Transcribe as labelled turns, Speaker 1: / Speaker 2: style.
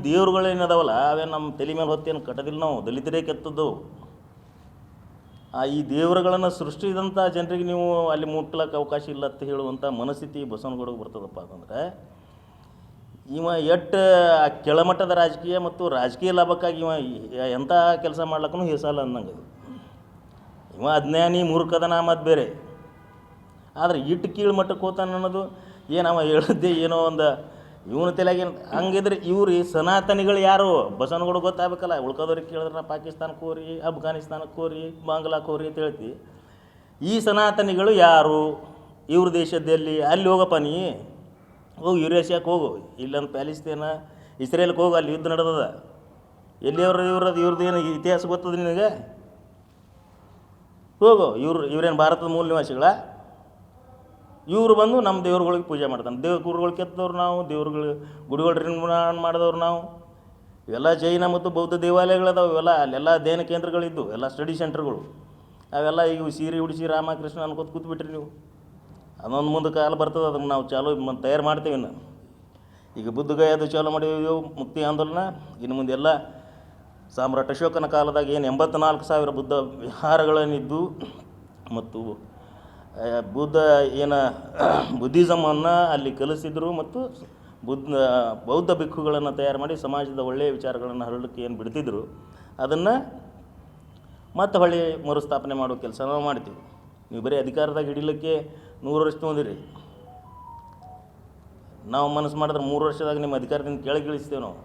Speaker 1: ದೇವ್ರುಗಳೇನದಾವಲ್ಲ ಅವೇ ನಮ್ಮ ತಲೆ ಮೇಲೆ ಹೊತ್ತೇನು ಕಟ್ಟದಿಲ್ಲ, ನಾವು ದಲಿತರೇ ಕೆತ್ತದ್ದು. ಈ ದೇವರುಗಳನ್ನು ಸೃಷ್ಟಿಸಿದಂಥ ಜನರಿಗೆ ನೀವು ಅಲ್ಲಿ ಮುಟ್ಲಕ್ಕೆ ಅವಕಾಶ ಇಲ್ಲ ಅಂತ ಹೇಳುವಂಥ ಮನಸ್ಥಿತಿ ಬಸವನಗೌಡಗೆ ಬರ್ತದಪ್ಪ ಅಂತಂದರೆ, ಇವ ಎಟ್ಟು ಕೆಳಮಟ್ಟದ ರಾಜಕೀಯ ಮತ್ತು ರಾಜಕೀಯ ಲಾಭಕ್ಕಾಗಿ ಇವ ಎಂಥ ಕೆಲಸ ಮಾಡ್ಲಕ್ಕೂ ಹೆಸಲ್ಲ ಅನ್ನಂಗೆ. ಇವ ಅಜ್ಞಾನಿ ಮೂರ್ಖದನ ಮತ್ತು ಬೇರೆ, ಆದರೆ ಇಟ್ಟು ಕೀಳು ಮಟ್ಟಕ್ಕೆ ಹೋತಾನೆ ಅನ್ನೋದು ಏನು ಅವ ಹೇಳಿದ್ದೆ ಏನೋ ಒಂದು ಇವನ ತಲೆಯಾಗೇನು. ಹಂಗಿದ್ರೆ ಇವ್ರು ಸನಾತನಿಗಳು ಯಾರು ಬಸವನಗೌಡ ಗೊತ್ತಾಗಬೇಕಲ್ಲ. ಉಳ್ಕೋದವ್ರಿಗೆ ಕೇಳಿದ್ರೆ ಪಾಕಿಸ್ತಾನಕ್ಕೆ ಹೋರಿ, ಅಫ್ಘಾನಿಸ್ತಾನಕ್ಕೆ ಹೋರಿ, ಬಾಂಗ್ಲಾಕ್ಕೆ ಹೋರಿ ಅಂತ ಹೇಳ್ತಿ. ಈ ಸನಾತನಿಗಳು ಯಾರು? ಇವ್ರ ದೇಶದಲ್ಲಿ ಅಲ್ಲಿ ಹೋಗಪ್ಪ, ನೀ ಹೋಗಿ ಯುರೇಷಿಯಾಕ್ಕೆ ಹೋಗು, ಇಲ್ಲೊಂದು ಪ್ಯಾಲಿಸ್ತೀನ ಇಸ್ರೇಲ್ಗೆ ಹೋಗು, ಅಲ್ಲಿ ಯುದ್ಧ ನಡೆದದ. ಎಲ್ಲಿಯವ್ರು ಇವ್ರದ್ದು ಏನು ಇತಿಹಾಸ ಗೊತ್ತದ ನಿನಗೆ? ಹೋಗು. ಇವ್ರೇನು ಭಾರತದ ಮೂಲ ನಿವಾಸಿಗಳ? ಇವರು ಬಂದು ನಮ್ಮ ದೇವ್ರುಗಳಿಗೆ ಪೂಜೆ ಮಾಡ್ತಾನೆ. ಗುರುಗಳು ಕೆತ್ತದವ್ರು ನಾವು, ದೇವ್ರುಗಳು ಗುಡಿಗಳು ನಿರ್ಮಾಣ ಮಾಡಿದವ್ರು ನಾವು. ಇವೆಲ್ಲ ಜೈನ ಮತ್ತು ಬೌದ್ಧ ದೇವಾಲಯಗಳದಾವೆ. ಇವೆಲ್ಲ ಅಲ್ಲೆಲ್ಲ ಅಧ್ಯಯನ ಕೇಂದ್ರಗಳಿದ್ದು, ಎಲ್ಲ ಸ್ಟಡಿ ಸೆಂಟರ್ಗಳು. ಅವೆಲ್ಲ ಈಗ ಸೀರೆ ಉಡಿಸಿ ರಾಮಕೃಷ್ಣ ಅನ್ಕೋತ ಕೂತ್ಬಿಟ್ರಿ ನೀವು. ಅದೊಂದು ಮುಂದೆ ಕಾಲ ಬರ್ತದೆ, ಅದನ್ನು ನಾವು ಚಾಲೂ ತಯಾರು ಮಾಡ್ತೀವಿ. ಇನ್ನು ಈಗ ಬುದ್ಧಗಯಾದು ಚಾಲೂ ಮಾಡಿದೆವು ಮುಕ್ತಿ ಆಂದೋಲನ. ಇನ್ನು ಮುಂದೆಲ್ಲ ಸಾಮ್ರಾಟ್ ಅಶೋಕನ ಕಾಲದಾಗ ಏನು 84,000 ಬುದ್ಧ ವಿಹಾರಗಳೇನಿದ್ದು ಮತ್ತು ಬುದ್ಧ ಏನು ಬುದ್ಧಿಸಮನ್ನು ಅಲ್ಲಿ ಕಲಿಸಿದ್ರು ಮತ್ತು ಬೌದ್ಧ ಭಿಕ್ಕುಗಳನ್ನು ತಯಾರು ಮಾಡಿ ಸಮಾಜದ ಒಳ್ಳೆಯ ವಿಚಾರಗಳನ್ನು ಹರಡಲಿಕ್ಕೆ ಏನು ಬಿಡ್ತಿದ್ರು, ಅದನ್ನು ಮತ್ತೆ ಹೊಳ್ಳಿ ಮರುಸ್ಥಾಪನೆ ಮಾಡೋ ಕೆಲಸ ನಾವು ಮಾಡ್ತೀವಿ. ನೀವು ಬರೀ ಅಧಿಕಾರದಾಗ ಹಿಡಿಲಿಕ್ಕೆ 100 ವರ್ಷ ತೊಗೊಂಡಿರಿ. ನಾವು ಮನಸ್ಸು ಮಾಡಿದ್ರೆ 3 ವರ್ಷದಾಗ ನಿಮ್ಮ ಅಧಿಕಾರದಿಂದ ಕೆಳಗಿಳಿಸ್ತೇವೆ ನಾವು.